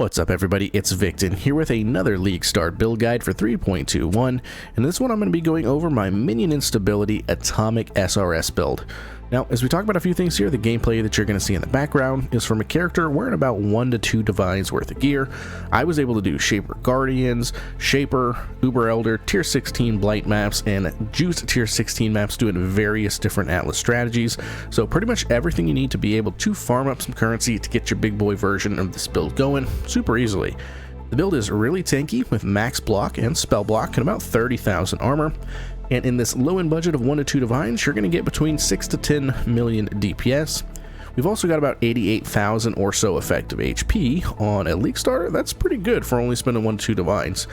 What's up everybody, it's Victon here with another League Start build guide for 3.21, and this one I'm going to be going over my Minion Instability Atomic SRS build. Now, as we talk about a few things here, the gameplay that you're going to see in the background is from a character wearing about 1 to 2 Divines worth of gear. I was able to do Shaper Guardians, Shaper, Uber Elder, Tier 16 Blight maps, and Juice Tier 16 maps doing various different Atlas strategies. So pretty much everything you need to be able to farm up some currency to get your big boy version of this build going super easily. The build is really tanky with max block and spell block and about 30,000 armor. And in this low-end budget of 1 to 2 Divines, you're going to get between 6 to 10 million DPS. We've also got about 88,000 or so effective HP on a League Starter. That's pretty good for only spending 1 to 2 Divines.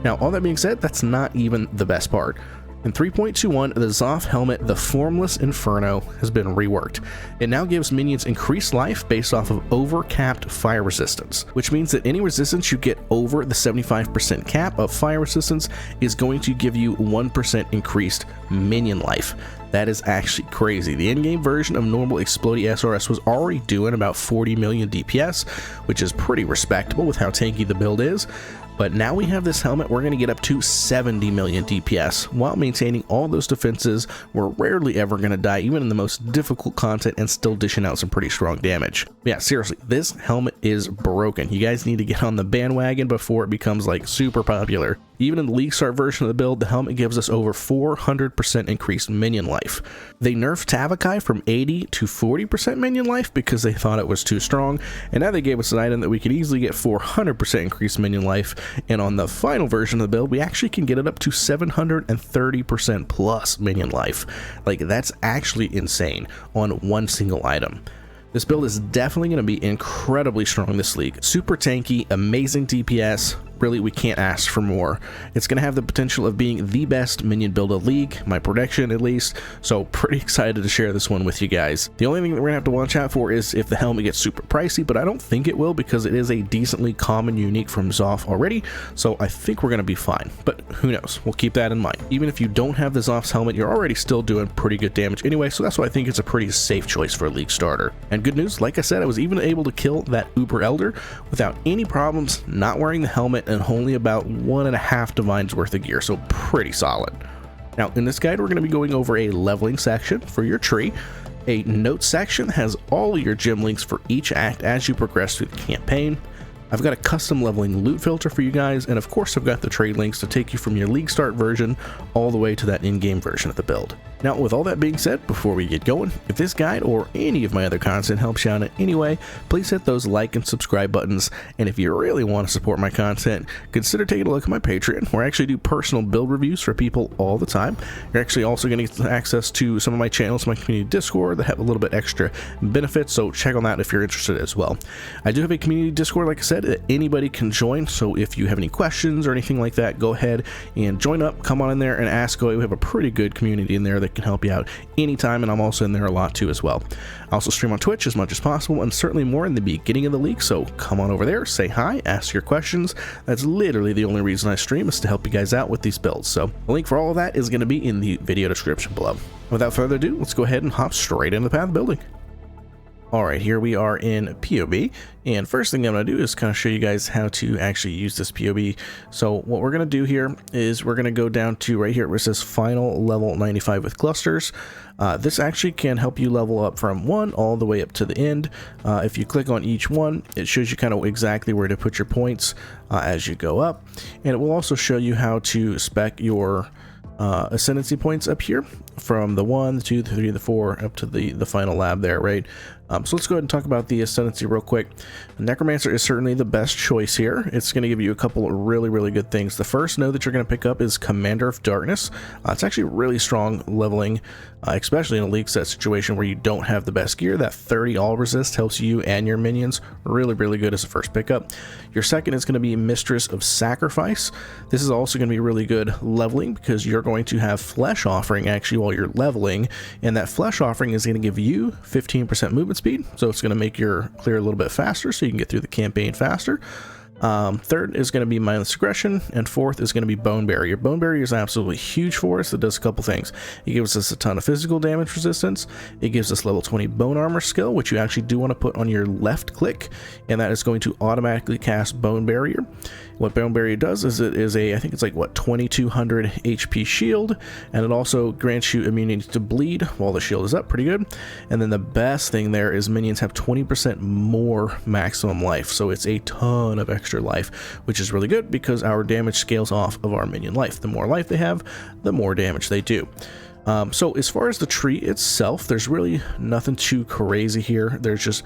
Now, all that being said, that's not even the best part. In 3.21, the Zoth helmet, the Formless Inferno, has been reworked. It now gives minions increased life based off of over-capped fire resistance, which means that any resistance you get over the 75% cap of fire resistance is going to give you 1% increased minion life. That is actually crazy. The in-game version of normal Explodey SRS was already doing about 40 million DPS, which is pretty respectable with how tanky the build is. But now we have this helmet, we're going to get up to 70 million DPS while maintaining all those defenses. We're rarely ever going to die, even in the most difficult content, and still dishing out some pretty strong damage. Yeah, seriously, this helmet is broken. You guys need to get on the bandwagon before it becomes like super popular. Even in the League Start version of the build, the helmet gives us over 400% increased minion life. They nerfed Tavakai from 80 to 40% minion life because they thought it was too strong, and now they gave us an item that we could easily get 400% increased minion life, and on the final version of the build, we actually can get it up to 730% plus minion life. Like, that's actually insane on one single item. This build is definitely going to be incredibly strong this league. Super tanky, amazing DPS. Really, we can't ask for more. It's going to have the potential of being the best minion build of the league, my prediction at least, so pretty excited to share this one with you guys. The only thing that we're going to have to watch out for is if the helmet gets super pricey, but I don't think it will because it is a decently common unique from Zoth already, so I think we're going to be fine, but who knows, we'll keep that in mind. Even if you don't have the Zoth's helmet, you're already still doing pretty good damage anyway, so that's why I think it's a pretty safe choice for a League Starter. And good news, like I said, I was even able to kill that Uber Elder without any problems, not wearing the helmet, and only about 1.5 Divines worth of gear, so pretty solid. Now in this guide we're going to be going over a leveling section for your tree. A notes section has all of your gem links for each act as you progress through the campaign. I've got a custom leveling loot filter for you guys, and of course I've got the trade links to take you from your League Start version all the way to that in-game version of the build. Now, with all that being said, before we get going, if this guide or any of my other content helps you out in any way, please hit those like and subscribe buttons, and if you really want to support my content, consider taking a look at my Patreon, where I actually do personal build reviews for people all the time. You're actually also going to get access to some of my channels, my community Discord, that have a little bit extra benefits, so check on that if you're interested as well. I do have a community Discord, like I said, that anybody can join, so if you have any questions or anything like that, go ahead and join up, come on in there and ask away. We have a pretty good community in there that can help you out anytime, and I'm also in there a lot too as well. I also stream on Twitch as much as possible, and certainly more in the beginning of the league, so come on over there, say hi, ask your questions. That's literally the only reason I stream, is to help you guys out with these builds. So the link for all of that is going to be in the video description below. Without further ado, let's go ahead and hop straight into the path of building. Alright, here we are in POE, and first thing I'm going to do is kind of show you guys how to actually use this POE. So what we're going to do here is we're going to go down to right here where it says final level 95 with clusters. This actually can help you level up from 1 all the way up to the end. If you click on each one, it shows you kind of exactly where to put your points as you go up, and it will also show you how to spec your ascendancy points up here from the 1, the 2, the 3, the 4 up to the final lab there, right? So let's go ahead and talk about the ascendancy real quick. Necromancer is certainly the best choice here. It's going to give you a couple of really good things. The first node that you're going to pick up is Commander of Darkness. It's actually really strong leveling, especially in a league set situation where you don't have the best gear. That 30 all resist helps you and your minions really good as a first pickup. Your second is going to be Mistress of Sacrifice. This is also going to be really good leveling because you're going to have Flesh Offering actually while you're leveling, and that Flesh Offering is going to give you 15% movement speed, so it's going to make your clear a little bit faster so you can get through the campaign faster. Third is going to be mindless aggression, and fourth is going to be bone barrier. Bone barrier is absolutely huge for us. It does a couple things. It gives us a ton of physical damage resistance. It gives us level 20 bone armor skill, which you actually do want to put on your left click, and that is going to automatically cast bone barrier. What bone barrier does is it is a, I think it's like what, 2200 HP shield, and it also grants you immunity to bleed while the shield is up. Pretty good. And then the best thing there is minions have 20% more maximum life, so it's a ton of extra life, which is really good because our damage scales off of our minion life. The more life they have, the more damage they do. So as far as the tree itself, there's really nothing too crazy here. There's just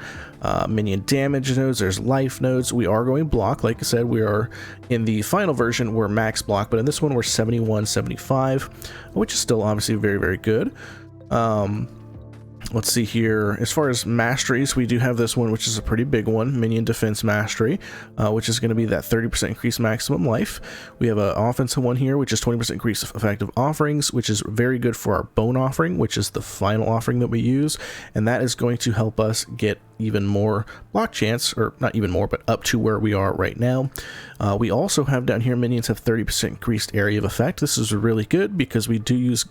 minion damage nodes, there's life nodes. We are going block. Like I said, we are in the final version, we're max block, but in this one we're 71, 75, which is still obviously very, very good. Let's see here. As far as masteries, we do have this one, which is a pretty big one, Minion Defense Mastery, which is going to be that 30% increased maximum life. We have an offensive one here, which is 20% increased effective offerings, which is very good for our bone offering, which is the final offering that we use, and that is going to help us get even more block chance, or not even more, but up to where we are right now. We also have down here, minions have 30% increased area of effect. This is really good because we do use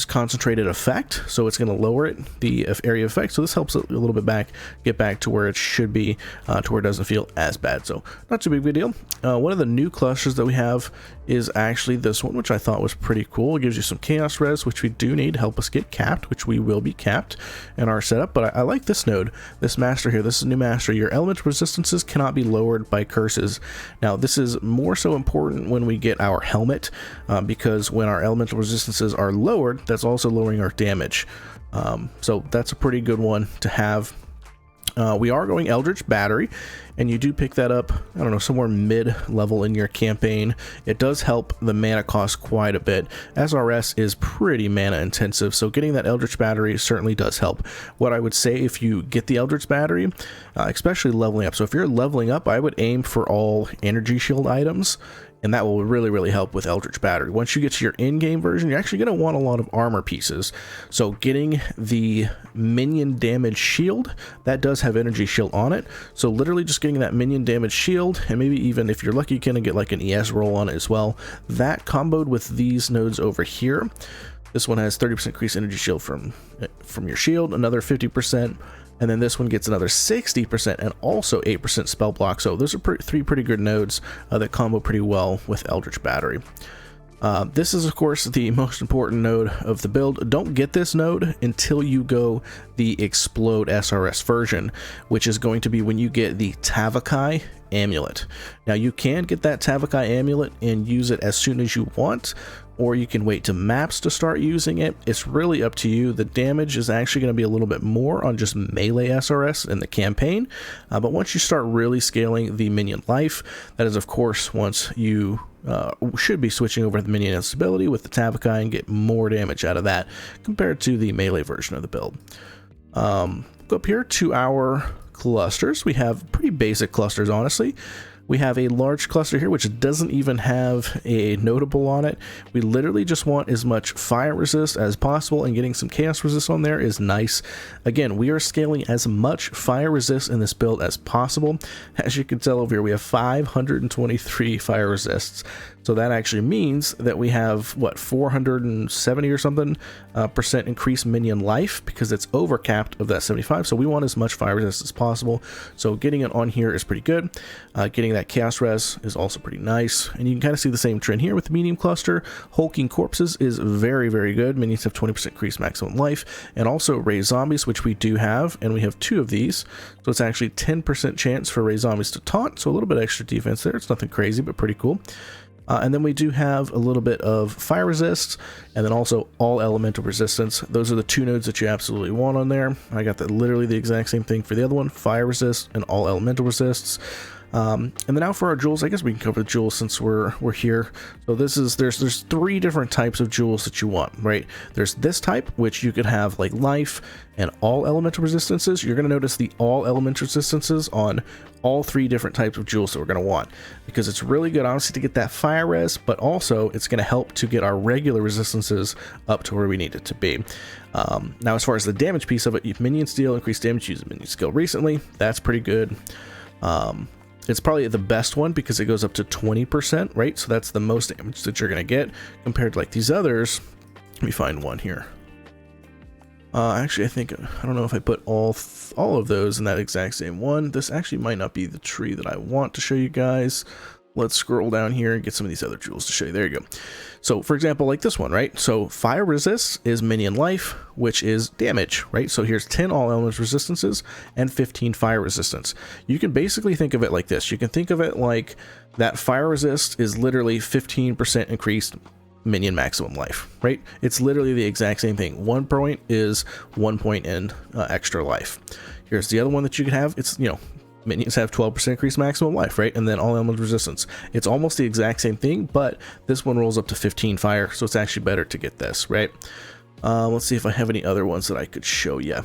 concentrated effect, so it's going to lower it, the area of effect, so this helps it a little bit get back to where it should be, to where it doesn't feel as bad, so not too big of a deal. One of the new clusters that we have is actually this one, which I thought was pretty cool. It gives you some chaos res, which we do need to help us get capped, which we will be capped in our setup, but I like this node, this master here. This is a new master. Your element resistances cannot be lowered by curses. Now this is more so important when we get our helmet, because when our elemental resistances are lowered, that's also lowering our damage. So that's a pretty good one to have. We are going Eldritch Battery, and you do pick that up, I don't know, somewhere mid-level in your campaign. It does help the mana cost quite a bit. SRS is pretty mana intensive, so getting that Eldritch Battery certainly does help. What I would say, if you get the Eldritch Battery, especially leveling up, so if you're leveling up, I would aim for all energy shield items, and that will really, really help with Eldritch Battery. Once you get to your in-game version, you're actually going to want a lot of armor pieces. So getting the minion damage shield, that does have energy shield on it. So literally just getting that minion damage shield, and maybe even if you're lucky, you can get like an ES roll on it as well. That comboed with these nodes over here. This one has 30% increased energy shield from your shield, another 50%. And then this one gets another 60% and also 8% spell block. So those are three pretty good nodes that combo pretty well with Eldritch Battery. This is, of course, the most important node of the build. Don't get this node until you go the Explode SRS version, which is going to be when you get the Tavakai Amulet. Now, you can get that Tavakai Amulet and use it as soon as you want, or you can wait to maps to start using it. It's really up to you. The damage is actually going to be a little bit more on just melee SRS in the campaign, but once you start really scaling the minion life, that is, of course, once you should be switching over to the minion instability with the Tavakai and get more damage out of that compared to the melee version of the build. Go up here to our clusters. We have pretty basic clusters, honestly. We have a large cluster here, which doesn't even have a notable on it. We literally just want as much fire resist as possible, and getting some chaos resist on there is nice. Again, we are scaling as much fire resist in this build as possible. As you can tell over here, we have 523 fire resists. So that actually means that we have, what, 470 or something percent increased minion life, because it's over capped of that 75. So we want as much fire resist as possible. So getting it on here is pretty good. Getting that chaos res is also pretty nice. And you can kind of see the same trend here with the medium cluster. Hulking corpses is very, very good. Minions have 20% increased maximum life. And also raise zombies, which we do have. And we have 2 of these. So it's actually 10% chance for raise zombies to taunt. So a little bit extra defense there. It's nothing crazy, but pretty cool. And then we do have a little bit of fire resist, and then also all elemental resistance. Those are the 2 nodes that you absolutely want on there. I got literally the exact same thing for the other one, fire resist and all elemental resists. And then now for our jewels, I guess we can cover the jewels since we're here. So this is, there's 3 different types of jewels that you want, right? There's this type, which you could have like life and all elemental resistances. You're going to notice the all elemental resistances on all 3 different types of jewels that we're going to want, because it's really good, honestly, to get that fire res, but also it's going to help to get our regular resistances up to where we need it to be. Now, as far as the damage piece of it, if minions deal increased damage using minion skill recently, that's pretty good. It's probably the best one because it goes up to 20%, right? So that's the most damage that you're going to get compared to like these others. Let me find one here. Actually, I don't know if I put all of those in that exact same one. This actually might not be the tree that I want to show you guys. Let's scroll down here and get some of these other jewels to show you. There you go. So for example, like this one, right? So fire resist is minion life, which is damage, right? So here's 10 all elements resistances and 15 fire resistance. You can basically think of it like this. You can think of it like that fire resist is literally 15% increased minion maximum life, right? It's literally the exact same thing. 1 point is 1 point in extra life. Here's the other one that you can have. It's, you know, minions have 12% increased maximum life, right? And then all element resistance. It's almost the exact same thing, but this one rolls up to 15 fire, so it's actually better to get this, right? Let's see if I have any other ones that I could show you.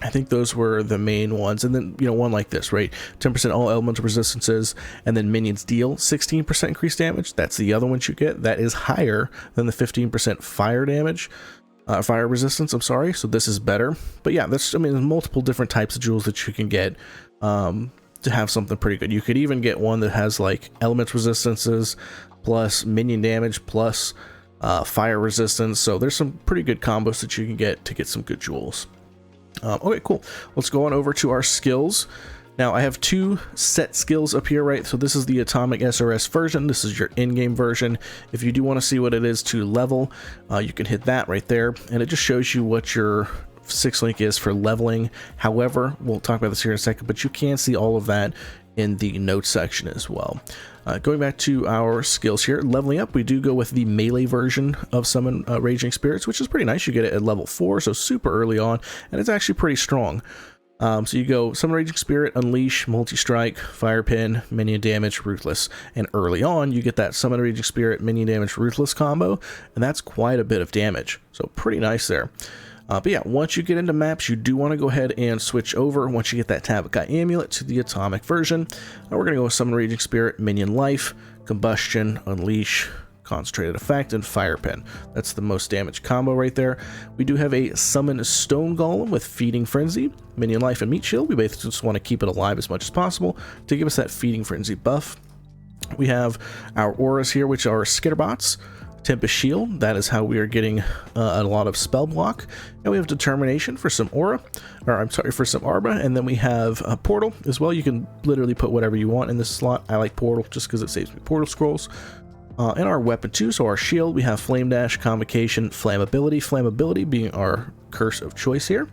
I think those were the main ones. And then, you know, one like this, right? 10% all elemental resistances, and then minions deal 16% increased damage. That's the other ones you get. That is higher than the 15% fire damage. Fire resistance, I'm sorry. So this is better. But yeah, there's multiple different types of jewels that you can get to have something pretty good. You could even get one that has like element resistances plus minion damage plus fire resistance. So there's some pretty good combos that you can get to get some good jewels. Okay, cool. Let's go on over to our skills. Now I have 2 set skills up here, right? So this is the Atomic SRS version. This is your in-game version. If you do want to see what it is to level, you can hit that right there, and it just shows you what your 6 link is for leveling. However, we'll talk about this here in a second, but you can see all of that in the notes section as well. Going back to our skills here, leveling up, we do go with the melee version of Summon Raging Spirits, which is pretty nice. You get it at level 4, so super early on, and it's actually pretty strong. So you go Summon Raging Spirit, Unleash, Multi-Strike, Fire Pin, Minion Damage, Ruthless, and early on you get that Summon Raging Spirit, Minion Damage, Ruthless combo, and that's quite a bit of damage, so pretty nice there. But yeah, once you get into maps, you do want to go ahead and switch over once you get that Tabakai Amulet to the Atomic version. Now we're going to go with Summon Raging Spirit, Minion Life, Combustion, Unleash, Concentrated Effect, and Fire Pin. That's the most damage combo right there. We do have a Summon Stone Golem with Feeding Frenzy, Minion Life, and Meat Shield. We basically just want to keep it alive as much as possible to give us that Feeding Frenzy buff. We have our auras here, which are Skitterbots, Tempest Shield, that is how we are getting a lot of spell block, and we have Determination for some aura, or I'm sorry, for some Arba, and then we have a Portal as well. You can literally put whatever you want in this slot. I like Portal just because it saves me Portal Scrolls. In our weapon 2, so our shield, we have Flame Dash, Convocation, Flammability, Flammability being our curse of choice here.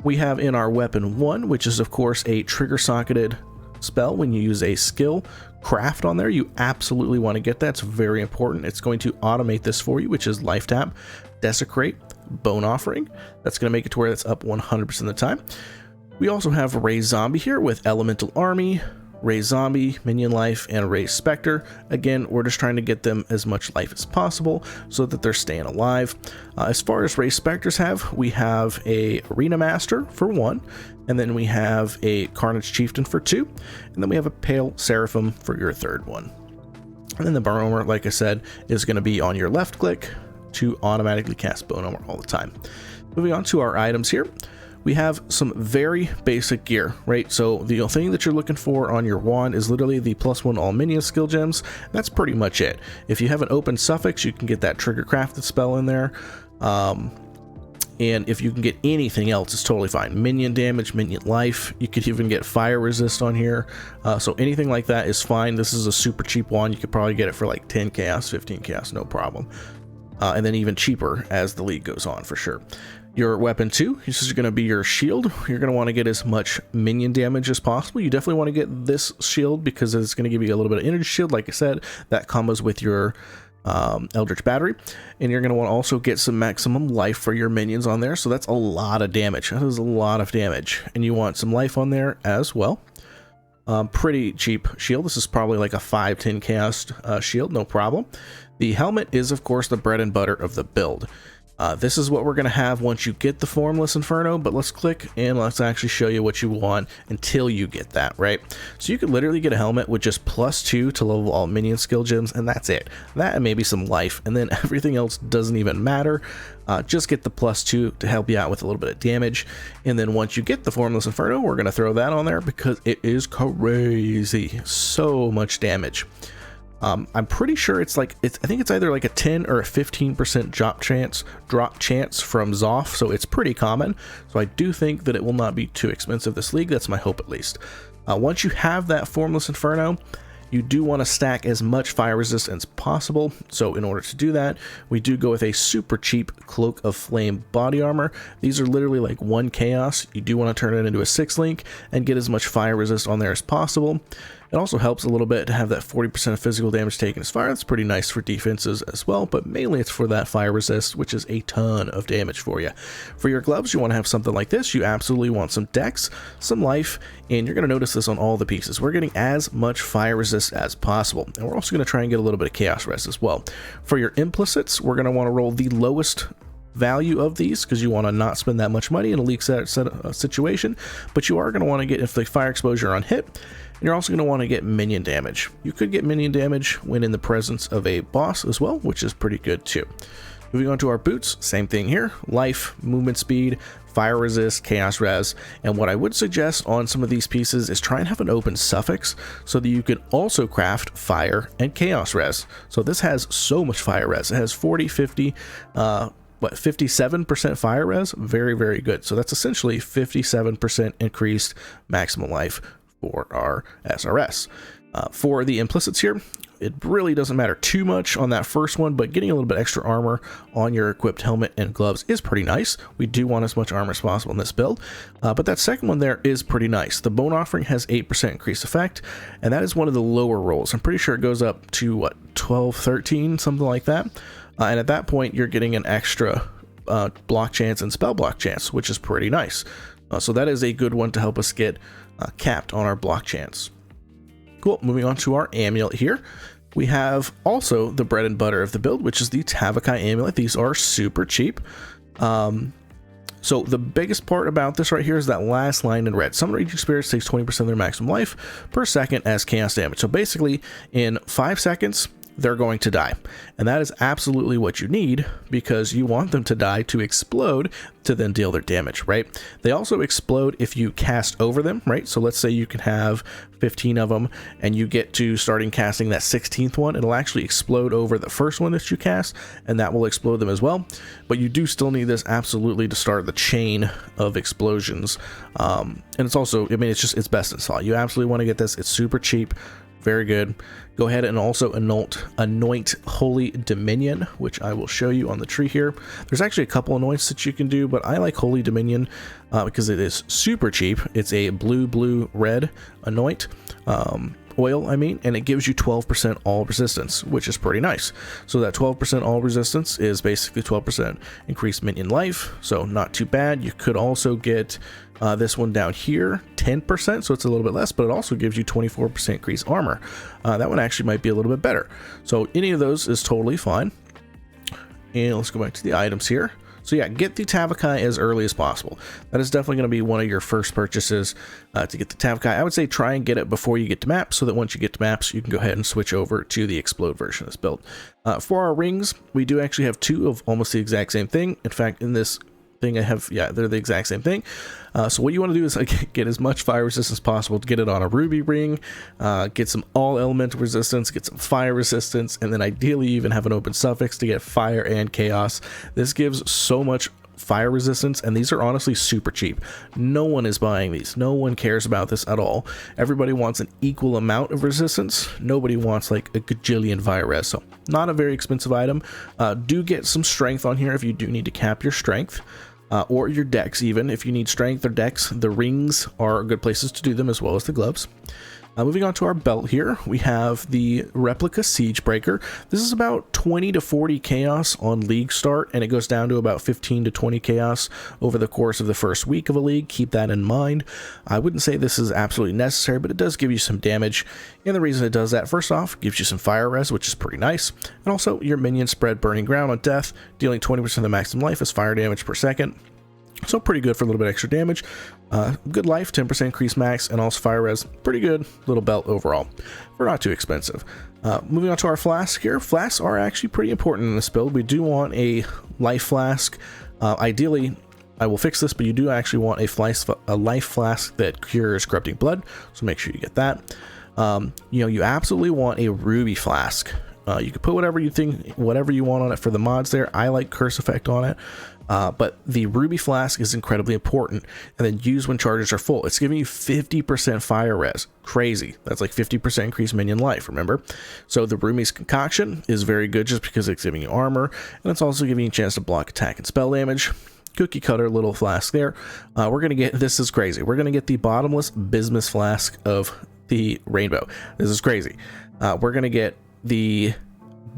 We have in our weapon 1, which is of course a trigger socketed spell. When you use a skill craft on there, you absolutely want to get that. It's very important. It's going to automate this for you, which is Life Tap, Desecrate, Bone Offering. That's going to make it to where that's up 100% of the time. We also have Raise Zombie here with Elemental Army, Raise Zombie, Minion Life, and Raise Spectre. Again, we're just trying to get them as much life as possible so that they're staying alive. As far as Raise Spectres we have a Arena Master for 1, and then we have a Carnage Chieftain for 2, and then we have a Pale Seraphim for your 3rd one. And then the Bone Armor, like I said, is going to be on your left click to automatically cast Bone Armor all the time. Moving on to our items here. We have some very basic gear, right? So the thing that you're looking for on your wand is literally the +1 all minion skill gems. That's pretty much it. If you have an open suffix, you can get that trigger crafted spell in there. And if you can get anything else, it's totally fine. Minion damage, minion life. You could even get fire resist on here. So anything like that is fine. This is a super cheap wand. You could probably get it for like 10 chaos, 15 chaos, no problem. And then even cheaper as the league goes on for sure. Your weapon 2, this is going to be your shield. You're going to want to get as much minion damage as possible. You definitely want to get this shield because it's going to give you a little bit of energy shield. Like I said, that combos with your Eldritch Battery. And you're going to want to also get some maximum life for your minions on there. So that's a lot of damage. That is a lot of damage. And you want some life on there as well. Pretty cheap shield. This is probably like a 5-10 cast shield, no problem. The helmet is, of course, the bread and butter of the build. This is what we're going to have once you get the Formless Inferno, but let's click and let's actually show you what you want until you get that, right? So you could literally get a helmet with just +2 to level all minion skill gems, and that's it. That and maybe some life, and then everything else doesn't even matter. Just get the +2 to help you out with a little bit of damage, and then once you get the Formless Inferno, we're going to throw that on there because it is crazy. So much damage. I'm pretty sure it's like, I think it's either like a 10 or a 15% drop chance from Zoff, so it's pretty common. So I do think that it will not be too expensive this league. That's my hope, at least. Once you have that Formless Inferno, you do want to stack as much fire resistance as possible. So in order to do that, we do go with a super cheap Cloak of Flame body armor. These are literally like 1 chaos. You do want to turn it into a 6-link and get as much fire resist on there as possible. It also helps a little bit to have that 40% of physical damage taken as fire. That's pretty nice for defenses as well, but mainly it's for that fire resist, which is a ton of damage for you. For your gloves, you want to have something like this. You absolutely want some dex, some life, and you're going to notice this on all the pieces. We're getting as much fire resist as possible, and we're also going to try and get a little bit of chaos res as well. For your implicits, we're going to want to roll the lowest value of these because you want to not spend that much money in a leak situation, but you are going to want to get if the fire exposure on hit, and you're also going to want to get minion damage. You could get minion damage when in the presence of a boss as well, which is pretty good too. Moving on to our boots, same thing here: life, movement speed, fire resist, chaos res, and what I would suggest on some of these pieces is try and have an open suffix so that you can also craft fire and chaos res. So this has so much fire res. It has 40, 50, 57% fire res. Very, very good. So that's essentially 57% increased maximum life for our SRS. For the implicits here, it really doesn't matter too much on that first one, but getting a little bit extra armor on your equipped helmet and gloves is pretty nice. We do want as much armor as possible in this build, but that second one there is pretty nice. The Bone Offering has 8% increased effect, and that is one of the lower rolls. I'm pretty sure it goes up to, what, 12, 13, something like that. And at that point, you're getting an extra block chance and spell block chance, which is pretty nice. So that is a good one to help us get capped on our block chance. Cool. Moving on to our amulet here. We have also the bread and butter of the build, which is the Tavakai amulet. These are super cheap. So the biggest part about this right here is that last line in red. Some raging spirits takes 20% of their maximum life per second as chaos damage. So basically, in 5 seconds, they're going to die, and that is absolutely what you need because you want them to die to explode to then deal their damage, right? They also explode if you cast over them, right? So let's say you can have 15 of them and you get to starting casting that 16th one, it'll actually explode over the first one that you cast, and that will explode them as well. But you do still need this absolutely to start the chain of explosions, and it's also, I mean, it's best in slot. You absolutely want to get this. It's super cheap. Very good. Go ahead and also anoint Holy Dominion, which I will show you on the tree here. There's actually a couple anoints that you can do, but I like Holy Dominion because it is super cheap. It's a blue, red anoint. Oil, I mean, and it gives you 12% all resistance, which is pretty nice. So that 12% all resistance is basically 12% increased minion life, so not too bad. You could also get this one down here, 10%, so it's a little bit less, but it also gives you 24% increased armor. That one actually might be a little bit better. So any of those is totally fine. And let's go back to the items here. So yeah, get the Tavakai as early as possible. That is definitely going to be one of your first purchases to get the Tavakai. I would say try and get it before you get to maps, so that once you get to maps, you can go ahead and switch over to the Explode version of this build. For our rings, we do actually have 2 of almost the exact same thing. In fact, in this thing I have, yeah, they're the exact same thing. So what you want to do is get as much fire resistance as possible to get it on a ruby ring, get some all elemental resistance, get some fire resistance, and then ideally even have an open suffix to get fire and chaos. This gives so much fire resistance, and these are honestly super cheap. No one is buying these. No one cares about this at all. Everybody wants an equal amount of resistance. Nobody wants like a gajillion fire res. So not a very expensive item. Do get some strength on here if you do need to cap your strength. Or your dex even. If you need strength or dex, the rings are good places to do them, as well as the gloves. Moving on to our belt here, we have the Replica Siegebreaker. This is about 20 to 40 chaos on league start, and it goes down to about 15 to 20 chaos over the course of the first week of a league. Keep that in mind. I wouldn't say this is absolutely necessary, but it does give you some damage, and the reason it does that, first off, gives you some fire res, which is pretty nice, and also your minions spread burning ground on death, dealing 20% of the maximum life as fire damage per second. So pretty good for a little bit extra damage. Good life, 10% increase max, and also fire res. Pretty good little belt overall. For not too expensive. Moving on to our flask here. Flasks are actually pretty important in this build. We do want a life flask. Ideally, I will fix this, but you do actually want a life flask that cures corrupting blood. So make sure you get that. You absolutely want a ruby flask. You can put whatever you want on it for the mods there. I like curse effect on it. But the ruby flask is incredibly important, and then use when charges are full. It's giving you 50% fire res. Crazy. That's like 50% increased minion life, remember? So the ruby's concoction is very good just because it's giving you armor, and it's also giving you a chance to block attack and spell damage. Cookie cutter little flask there. We're going to get, this is crazy, we're going to get the bottomless bismuth flask of the rainbow. This is crazy. We're going to get the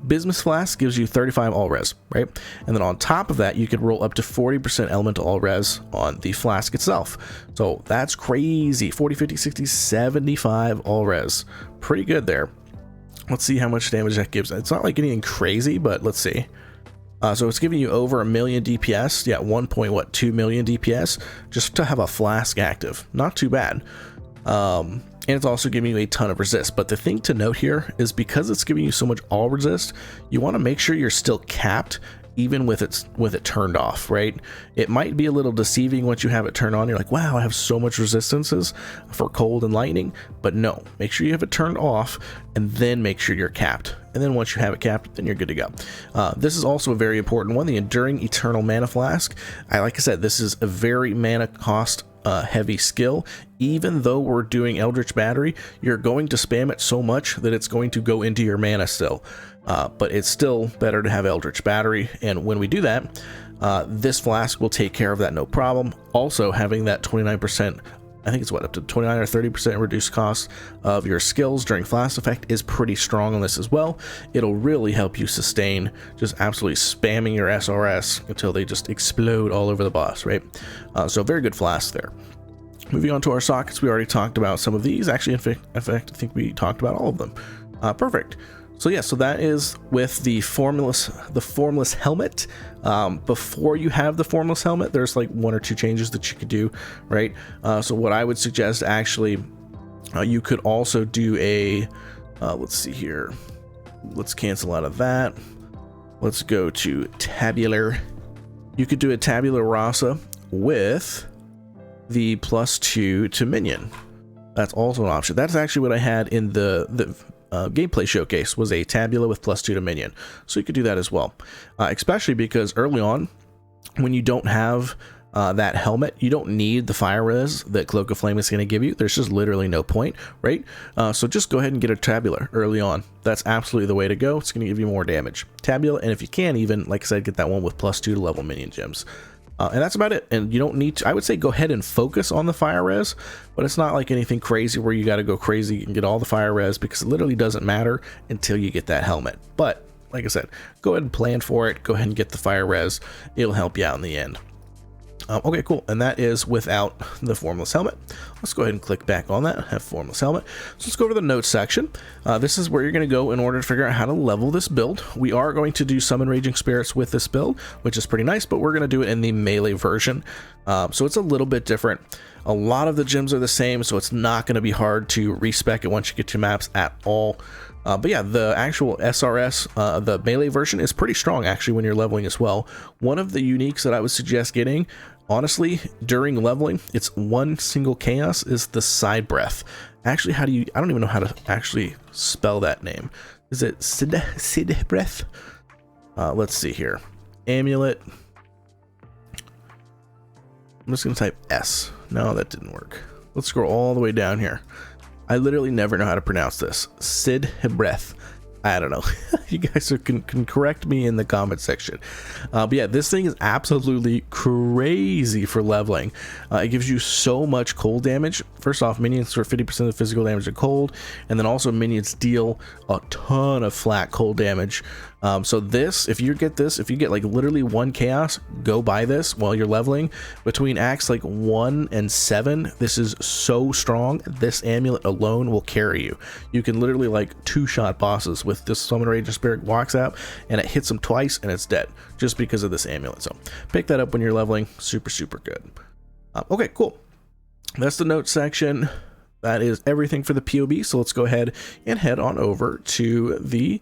Bismuth Flask, gives you 35 all res, right? And then on top of that, you can roll up to 40% elemental all res on the flask itself. So that's crazy. 40, 50, 60, 75 all res. Pretty good there. Let's see how much damage that gives. It's not like anything crazy, but let's see. So it's giving you over 1 million DPS. Yeah, 1.2 million DPS just to have a flask active. Not too bad. And it's also giving you a ton of resist. But the thing to note here is because it's giving you so much all resist, you want to make sure you're still capped even with it turned off, right? It might be a little deceiving once you have it turned on. You're like, wow, I have so much resistances for cold and lightning. But no, make sure you have it turned off and then make sure you're capped. And then once you have it capped, then you're good to go. This is also a very important one, the Enduring Eternal Mana Flask. Like I said, this is a very mana cost heavy skill. Even though we're doing Eldritch Battery, you're going to spam it so much that it's going to go into your mana still. But it's still better to have Eldritch Battery, and when we do that, this flask will take care of that no problem. Also, having that 29%, I think it's what, up to 29 or 30% reduced cost of your skills during flask effect is pretty strong on this as well. It'll really help you sustain just absolutely spamming your SRS until they just explode all over the boss, right? So very good flask there. Moving on to our sockets, we already talked about some of these. Actually, in fact, I think we talked about all of them. Perfect. So yeah, so that is with the formless helmet. Before you have the formless helmet, there's like 1 or 2 changes that you could do, right? So what I would suggest, actually, you could also do a, let's see here. Let's cancel out of that. Let's go to tabular. You could do a tabula rasa with the +2 to minion. That's also an option. That's actually what I had in the gameplay showcase, was a tabula with +2 to minion. So you could do that as well, especially because early on, when you don't have that helmet, you don't need the fire res that Cloak of Flame is going to give you. There's just literally no point, right? So just go ahead and get a tabula early on. That's absolutely the way to go. It's going to give you more damage. Tabula, and if you can, even, like I said, get that one with +2 to level minion gems. And that's about it. And you don't need to, I would say, go ahead and focus on the fire res, but it's not like anything crazy where you got to go crazy and get all the fire res, because it literally doesn't matter until you get that helmet. But like I said, go ahead and plan for it. Go ahead and get the fire res. It'll help you out in the end. Okay, cool. And that is without the formless helmet. Let's go ahead and click back on that. Have formless helmet. So let's go over the notes section. This is where you're going to go in order to figure out how to level this build. We are going to do summon raging spirits with this build, which is pretty nice, but we're going to do it in the melee version. So it's a little bit different. A lot of the gems are the same, so it's not going to be hard to respec it once you get to maps at all. But yeah, the actual SRS, the melee version, is pretty strong actually when you're leveling as well. One of the uniques that I would suggest getting, honestly, during leveling, it's 1 single chaos, is the side breath. Actually, how do you, I don't even know how to actually spell that name. Is it Sid breath? Let's see here. Amulet. I'm just going to type S. No, that didn't work. Let's scroll all the way down here. I literally never know how to pronounce this. Sid breath. I don't know. You guys can correct me in the comment section. But yeah, this thing is absolutely crazy for leveling. It gives you so much cold damage. First off, minions for 50% of the physical damage of cold, and then also minions deal a ton of flat cold damage. So this, if you get like literally 1 chaos, go buy this while you're leveling. Between acts like 1 and 7, this is so strong. This amulet alone will carry you. You can literally like 2-shot bosses with this Summon Rage Spirit walks out, and it hits them twice and it's dead just because of this amulet. So pick that up when you're leveling. Super good. Okay, cool. That's the notes section. That is everything for the POB. So let's go ahead and head on over to the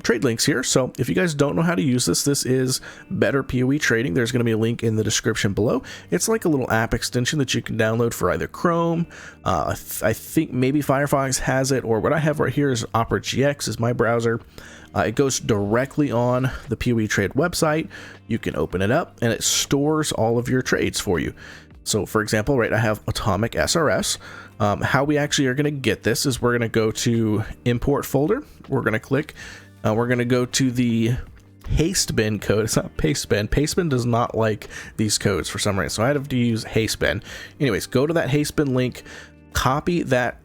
trade links here. So if you guys don't know how to use this, this is Better POE Trading. There's going to be a link in the description below. It's like a little app extension that you can download for either Chrome. I think maybe Firefox has it, or what I have right here is Opera GX is my browser. It goes directly on the POE Trade website. You can open it up and it stores all of your trades for you. So for example, right, I have Atomic SRS. How we actually are going to get this is we're going to go to import folder. We're going to click, we're going to go to the Hastebin code. It's not Pastebin. Pastebin does not like these codes for some reason, so I have to use Hastebin. Anyways, go to that Hastebin link, copy that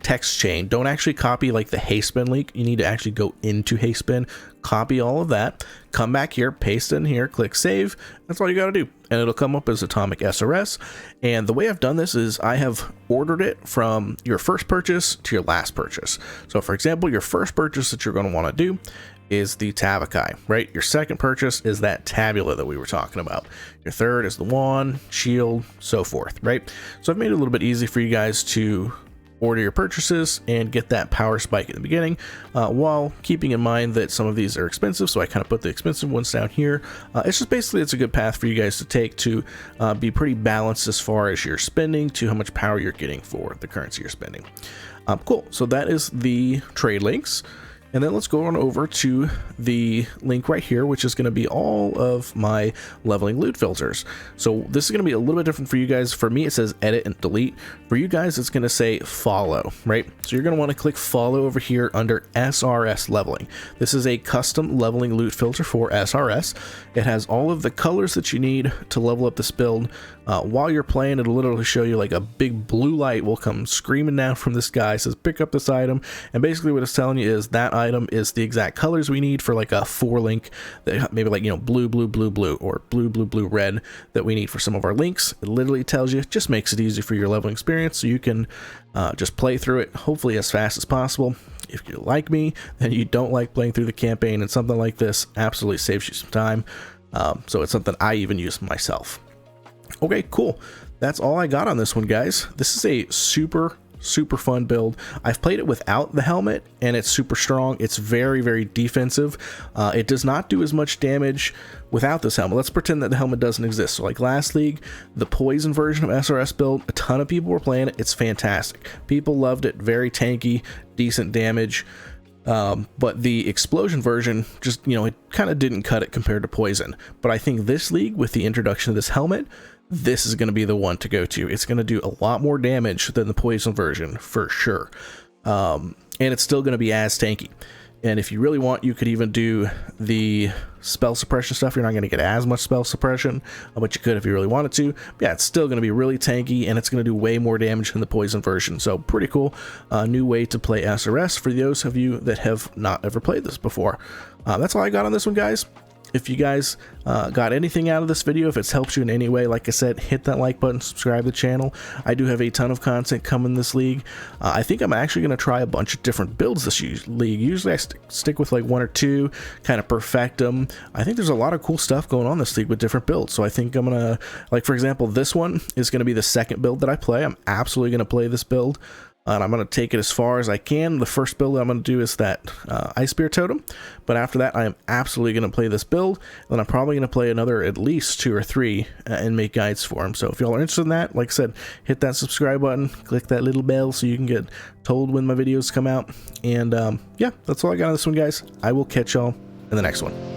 text chain. Don't actually copy like the Hastebin link. You need to actually go into Hastebin, copy all of that, come back here, paste it in here, click save. That's all you got to do, and it'll come up as Atomic SRS. And the way I've done this is I have ordered it from your first purchase to your last purchase. So for example, your first purchase that you're going to want to do is the Tavakai, right? Your second purchase is that Tabula that we were talking about. Your third is the wand, shield, so forth, right? So I've made it a little bit easy for you guys to order your purchases and get that power spike at the beginning, while keeping in mind that some of these are expensive, so I kind of put the expensive ones down here. It's just basically, it's a good path for you guys to take to be pretty balanced as far as your spending to how much power you're getting for the currency you're spending. Cool, so that is the trade links. And then let's go on over to the link right here, which is going to be all of my leveling loot filters. So this is going to be a little bit different for you guys. For me, it says edit and delete. For you guys, it's going to say follow, right? So you're going to want to click follow over here under SRS leveling. This is a custom leveling loot filter for SRS. It has all of the colors that you need to level up this build. While you're playing, it'll literally show you like a big blue light will come screaming down from the sky. It says pick up this item, and basically what it's telling you is that item is the exact colors we need for like a 4-link, that maybe like, you know, blue blue blue blue or blue blue blue red that we need for some of our links. It literally tells you, just makes it easy for your leveling experience, so you can just play through it hopefully as fast as possible. If you're like me, then you don't like playing through the campaign, and something like this absolutely saves you some time. So it's something I even use myself. Okay, cool. That's all I got on this one, guys. This is a super fun build. I've played it without the helmet, and it's super strong. It's very defensive. It does not do as much damage without this helmet. Let's pretend that the helmet doesn't exist. So like last league, the poison version of SRS build, a ton of people were playing it. It's fantastic. People loved it. Very tanky, decent damage. But the explosion version, just, you know, it kind of didn't cut it compared to poison. But I think this league, with the introduction of this helmet, this is going to be the one to go to. It's going to do a lot more damage than the poison version for sure. And it's still going to be as tanky. And if you really want, you could even do the spell suppression stuff. You're not going to get as much spell suppression, but you could if you really wanted to. But yeah, it's still going to be really tanky, and it's going to do way more damage than the poison version. So pretty cool. New way to play SRS for those of you that have not ever played this before. That's all I got on this one, guys. If you guys got anything out of this video, if it's helped you in any way, like I said, hit that like button, subscribe to the channel. I do have a ton of content coming this league. I think I'm actually going to try a bunch of different builds this league. Usually I stick with like 1 or 2, kind of perfect them. I think there's a lot of cool stuff going on this league with different builds. So I think I'm going to, like for example, this one is going to be the second build that I play. I'm absolutely going to play this build. And I'm going to take it as far as I can. The first build I'm going to do is that Ice Spear Totem. But after that, I am absolutely going to play this build. And I'm probably going to play another at least 2 or 3 and make guides for them. So if y'all are interested in that, like I said, hit that subscribe button. Click that little bell so you can get told when my videos come out. And yeah, that's all I got on this one, guys. I will catch y'all in the next one.